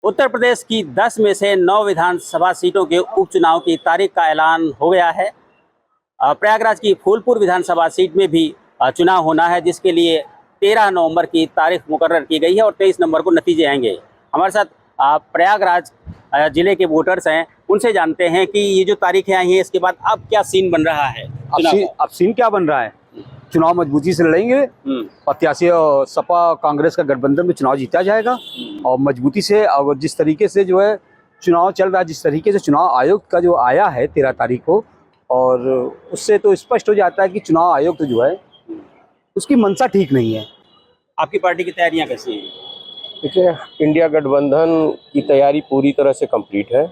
उत्तर प्रदेश की 10 में से 9 विधानसभा सीटों के उपचुनाव की तारीख का ऐलान हो गया है। प्रयागराज की फूलपुर विधानसभा सीट में भी चुनाव होना है, जिसके लिए 13 नवंबर की तारीख मुकर्रर की गई है और 23 नवंबर को नतीजे आएंगे। हमारे साथ प्रयागराज जिले के वोटर्स हैं, उनसे जानते हैं कि ये जो तारीखें आई हैं, इसके बाद अब क्या सीन बन रहा है। अब सीन क्या बन रहा है? चुनाव मजबूती से लड़ेंगे। प्रत्याशी और सपा कांग्रेस का गठबंधन में चुनाव जीता जाएगा और मजबूती से। और जिस तरीके से जो है चुनाव चल रहा है, जिस तरीके से चुनाव आयोग का जो आया है 13 तारीख को, और उससे तो स्पष्ट हो जाता है कि चुनाव आयोग तो जो है उसकी मंशा ठीक नहीं है। आपकी पार्टी की तैयारियां कैसी हैं? देखिए, इंडिया गठबंधन की तैयारी पूरी तरह से कंप्लीट है।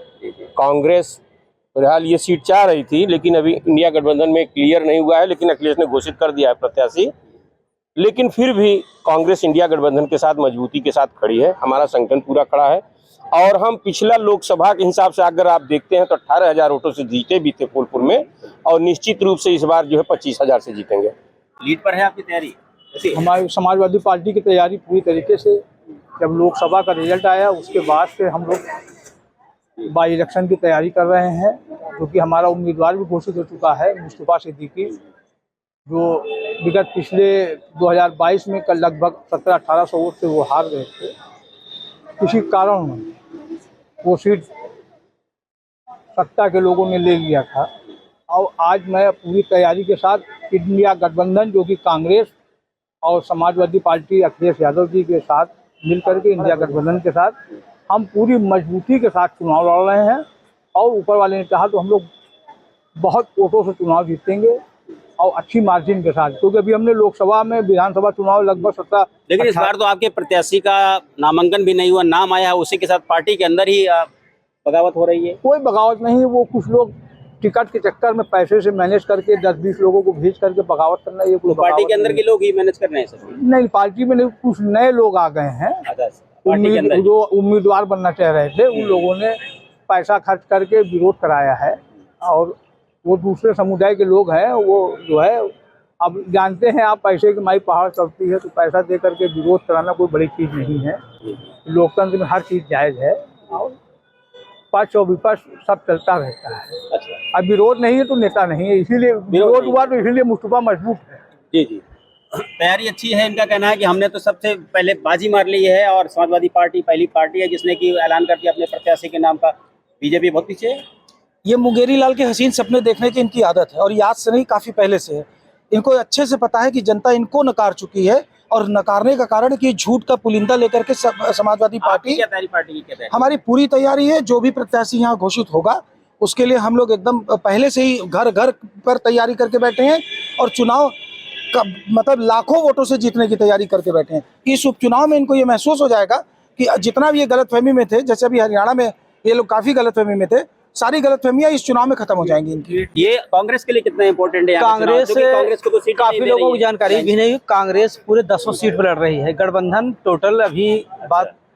कांग्रेस फिलहाल ये सीट चाह रही थी, लेकिन अभी इंडिया गठबंधन में क्लियर नहीं हुआ है, लेकिन अखिलेश ने घोषित कर दिया है प्रत्याशी। लेकिन फिर भी कांग्रेस इंडिया गठबंधन के साथ मजबूती के साथ खड़ी है। हमारा संगठन पूरा खड़ा है और हम पिछला लोकसभा के हिसाब से अगर आप देखते हैं तो 18,000 वोटों से जीते भी थे फूलपुर में, और निश्चित रूप से इस बार जो है 25,000 से जीतेंगे। लीड पर है आपकी तैयारी? हमारी समाजवादी पार्टी की तैयारी पूरी तरीके से, जब लोकसभा का रिजल्ट आया उसके बाद से हम लोग बाई इलेक्शन की तैयारी कर रहे हैं, क्योंकि हमारा उम्मीदवार भी घोषित हो चुका है, मुस्तफा सिद्दीकी, जो विगत पिछले 2022 में कल लगभग 1700-1800 वोट से वो हार गए थे। किसी कारण वो सीट सत्ता के लोगों ने ले लिया था। और आज मैं पूरी तैयारी के साथ इंडिया गठबंधन, जो कि कांग्रेस और समाजवादी पार्टी अखिलेश यादव जी के साथ मिलकर के इंडिया गठबंधन के साथ हम पूरी मजबूती के साथ चुनाव लड़ रहे हैं। और ऊपर वाले ने कहा तो हम लोग बहुत वोटों से चुनाव जीतेंगे और अच्छी मार्जिन के साथ, क्योंकि अभी हमने लोकसभा में विधानसभा चुनाव लगभग 17। लेकिन इस बार तो आपके प्रत्याशी का नामांकन भी नहीं हुआ, नाम आया है, उसी के साथ पार्टी के अंदर ही बगावत हो रही है। कोई बगावत नहीं है, वो कुछ लोग टिकट के चक्कर में पैसे से मैनेज करके 10-20 लोगों को भेज करके बगावत करना, ये कोई पार्टी के अंदर के लोग ही मैनेज कर रहे हैं सर? नहीं, पार्टी में नहीं, कुछ नए लोग आ गए हैं जो उम्मीदवार बनना चाह रहे थे, उन लोगों ने पैसा खर्च करके विरोध कराया है। और वो दूसरे समुदाय के लोग हैं, वो जो है, अब जानते हैं आप, पैसे की माई पहाड़ चढ़ती है, तो पैसा दे करके विरोध कराना कोई बड़ी चीज़ नहीं है। लोकतंत्र में हर चीज़ जायज़ है और पक्ष और विपक्ष सब चलता रहता है। अब विरोध नहीं है तो नेता नहीं है, इसीलिए विरोध हुआ, तो इसीलिए मुस्तफा मजबूत है। जी जी, तैयारी अच्छी है। इनका कहना है कि हमने तो सबसे पहले बाजी मार ली है और समाजवादी पार्टी पहली पार्टी है जिसने कि ऐलान कर दिया अपने प्रत्याशी के नाम का। बीजेपी बहुत पीछे है। ये मुंगेरी लाल के हसीन सपने देखने की इनकी आदत है, और याद से नहीं, काफ़ी पहले से है। इनको अच्छे से पता है कि जनता इनको नकार चुकी है, और नकारने का कारण कि झूठ का पुलिंदा लेकर के समाजवादी पार्टी। क्या पार्टी की क्या तैयारी? हमारी पूरी तैयारी है। जो भी प्रत्याशी यहाँ घोषित होगा उसके लिए हम लोग एकदम पहले से ही घर घर पर तैयारी करके बैठे हैं, और चुनाव का मतलब लाखों वोटों से जीतने की तैयारी करके बैठे हैं। इस उपचुनाव में इनको ये महसूस हो जाएगा कि जितना भी ये गलतफहमी में थे, जैसे अभी हरियाणा में ये लोग काफ़ी गलतफहमी में थे, सारी गलतफहमियां इस चुनाव में खत्म हो जाएंगी इनकी। ये कांग्रेस के लिए कितना इंपॉर्टेंट है? कांग्रेस को तो काफी लोगों को जानकारी भी नहीं। कांग्रेस पूरे 10 सीट पर लड़ रही है। गठबंधन टोटल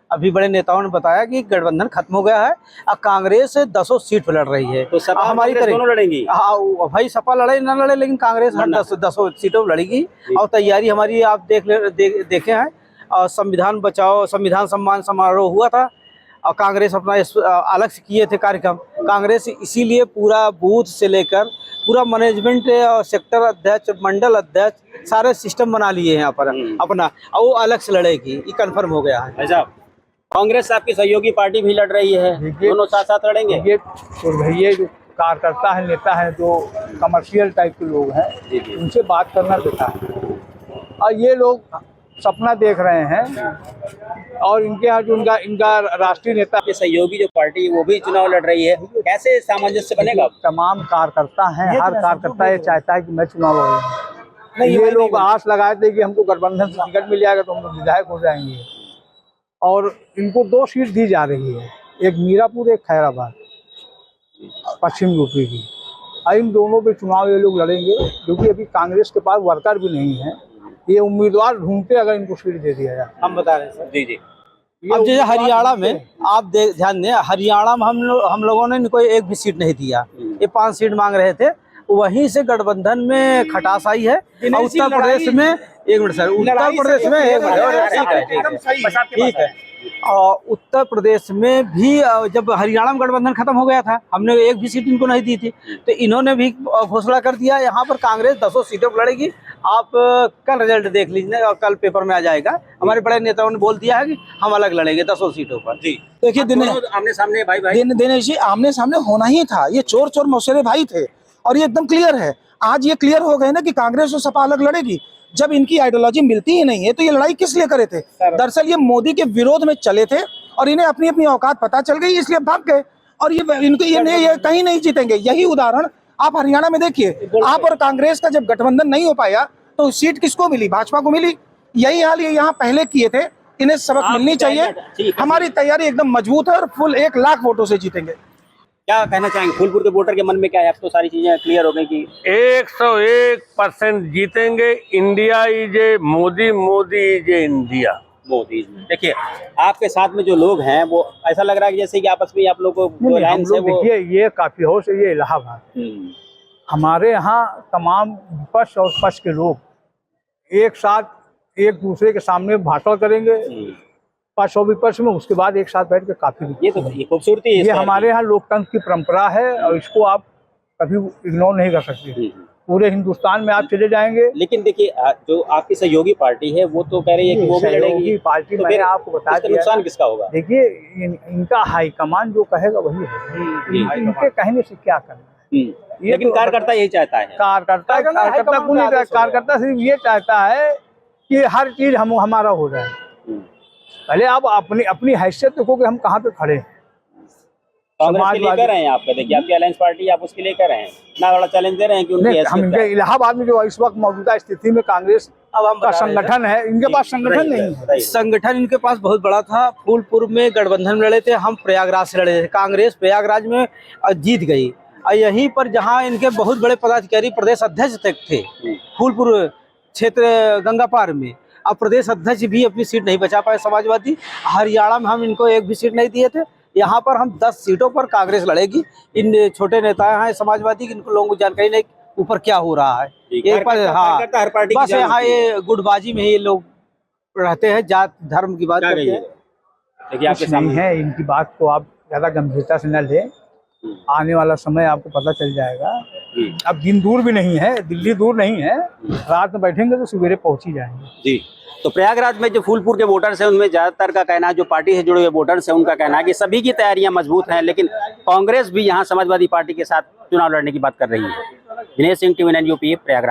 अभी बड़े नेताओं ने बताया कि गठबंधन खत्म हो गया है, अब कांग्रेस 10 सीट पर लड़ रही है। तो सपा हमारी तरह दोनों लड़ेंगी। हाँ भाई, सपा लड़े ना लड़े, लेकिन कांग्रेस हर 10 सीटों पर लड़ेगी। और तैयारी हमारी आप देखे हैं। और संविधान बचाओ, संविधान सम्मान समारोह हुआ था, और कांग्रेस अपना अलग से किए थे कार्यक्रम। कांग्रेस इसीलिए पूरा बूथ से लेकर पूरा मैनेजमेंट और सेक्टर अध्यक्ष, मंडल अध्यक्ष, सारे सिस्टम बना लिए हैं यहाँ पर अपना, और वो अलग से लड़ेगी, ये कंफर्म हो गया है। ऐसा कांग्रेस आपकी सहयोगी पार्टी भी लड़ रही है, दोनों साथ साथ लड़ेंगे। ये भैया जो कार्यकर्ता है, नेता है, जो कमर्शियल टाइप के लोग हैं, उनसे बात करना बेकार है। और ये लोग सपना देख रहे हैं, और इनके यहाँ जो इनका राष्ट्रीय नेता के सहयोगी जो पार्टी वो भी चुनाव लड़ रही है, कैसे सामंजस्य बनेगा? तमाम कार्यकर्ता हैं, हर कार्यकर्ता ये चाहता है कि मैं चुनाव लड़ूं। ये लोग आस लगाए थे कि हमको गठबंधन से टिकट मिल जाएगा तो हम लोग विधायक हो जाएंगे, और इनको 2 सीट दी जा रही है, एक मीरापुर, एक खैराबाद, पश्चिम यूपी की। और इन दोनों पे चुनाव ये लोग लड़ेंगे, क्योंकि अभी कांग्रेस के पास वर्कर भी नहीं है। ये उम्मीदवार ढूंढते अगर इनको सीट दे दिया जाए। हम बता रहे हैं सर। जी जी, अब जैसे हरियाणा में आप ध्यान दें, हरियाणा में हम लोगों ने इनको एक भी सीट नहीं दिया। ये 5 सीट मांग रहे थे, वहीं से गठबंधन में खटास आई है। उत्तर प्रदेश में, एक मिनट सर, उत्तर प्रदेश में ठीक है। और उत्तर प्रदेश में भी जब हरियाणा में गठबंधन खत्म हो गया था, हमने एक भी सीट इनको नहीं दी थी, तो इन्होंने भी घोषणा कर दिया यहाँ पर कांग्रेस 10 सीटों पर लड़ेगी। आप कल रिजल्ट देख लीजिए और कल पेपर में आ जाएगा। हमारे बड़े नेताओं ने बोल दिया है कि हम अलग लड़ेंगे 10 सीटों पर। जी देखिए आमने सामने भाई दिनेश जी, आमने सामने होना ही था। ये चोर चोर मौसेरे भाई थे और ये एकदम क्लियर है। आज ये क्लियर हो गए ना कि कांग्रेस और सपा अलग लड़ेगी। जब इनकी आइडियोलॉजी मिलती ही नहीं है तो ये लड़ाई किस लिए करे थे? दरअसल ये मोदी के विरोध में चले थे और इन्हें अपनी अपनी औकात पता चल गई, इसलिए भाग गए और ये कहीं नहीं जीतेंगे। यही उदाहरण आप हरियाणा में देखिए। आप और कांग्रेस का जब गठबंधन नहीं हो पाया तो सीट किसको मिली? भाजपा को मिली। यही हाल ये यहाँ पहले किए थे। इन्हें सबक मिलनी चाहिए। हमारी तैयारी एकदम मजबूत है और फुल 1 लाख वोटों से जीतेंगे। क्या कहना चाहेंगे? फूलपुर के वोटर के मन में क्या है? अब तो सारी चीजें क्लियर हो गई कि 101% जीतेंगे। India is a Modi, Modi is a India. Modi. देखिए आपके साथ में जो लोग हैं वो ऐसा लग रहा है कि जैसे कि आपस में आप लोग को जो लाइन से वो देखिए, ये काफी हाउस है, ये इलाहाबाद। हमारे यहाँ तमाम विपक्ष और पक्ष के लोग एक साथ एक दूसरे के सामने भाषण करेंगे, पक्ष और विपक्ष में, उसके बाद एक साथ बैठ के काफी ये तो ये खूबसूरती है। ये हमारे यहाँ लोकतंत्र की परंपरा है और इसको आप कभी इग्नोर नहीं कर सकते। पूरे हिंदुस्तान में आप चले जाएंगे। लेकिन देखिए जो आपकी सहयोगी पार्टी है वो तो कह रही है कि वो भी लड़ेगी पार्टी। तो मैंने आपको बता दिया, नुकसान किसका होगा? देखिए इनका हाईकमान जो कहेगा वही है। इनके कहने से क्या करना है? लेकिन कार्यकर्ता यही चाहता है। कार्यकर्ता सिर्फ ये चाहता है कि हर चीज हमारा हो जाए। पहले आप अपनी हैसियत देखो कि हम कहाँ पे खड़े हैं। कांग्रेस के लिए कर रहे हैं आप, देखिए आपकी अलायंस पार्टी आप उसके लिए कर रहे हैं, इतना बड़ा चैलेंज दे रहे हैं कि उनकी हम इनके इलाहाबाद में जो इस वक्त मौजूदा स्थिति में कांग्रेस का संगठन है, इनके पास संगठन नहीं है। संगठन इनके पास बहुत बड़ा था। फूलपुर में गठबंधन में लड़े थे, हम प्रयागराज से लड़े थे। कांग्रेस प्रयागराज में जीत गई और यहीं पर जहां इनके बहुत बड़े पदाधिकारी प्रदेश अध्यक्ष तक थे फूलपुर क्षेत्र गंगापार में, अब प्रदेश अध्यक्ष भी अपनी सीट नहीं बचा पाए समाजवादी। हरियाणा में हम इनको एक भी सीट नहीं दिए थे। यहाँ पर हम 10 सीटों पर कांग्रेस लड़ेगी। इन छोटे नेता हैं समाजवादी, इनको लोगों को जानकारी नहीं ऊपर क्या हो रहा है। एक पर हाँ, बस यहाँ ये गुटबाजी में ही लोग रहते हैं, जात धर्म की बात करते हैं। देखिए आपके सामने है, इनकी बात को आप ज्यादा गंभीरता से न लें। आने वाला समय आपको पता चल जाएगा। अब दिन दूर भी नहीं है, दिल्ली दूर नहीं है। रात में बैठेंगे तो सवेरे पहुंच ही जाएंगे। जी तो प्रयागराज में जो फूलपुर के वोटर्स हैं उनमें ज्यादातर का कहना है, जो पार्टी से जुड़े हुए वोटर्स हैं उनका कहना है कि सभी की तैयारियां मजबूत हैं, लेकिन कांग्रेस भी यहां समाजवादी पार्टी के साथ चुनाव लड़ने की बात कर रही है। Dinesh Singh, TV9 UP, Prayagraj.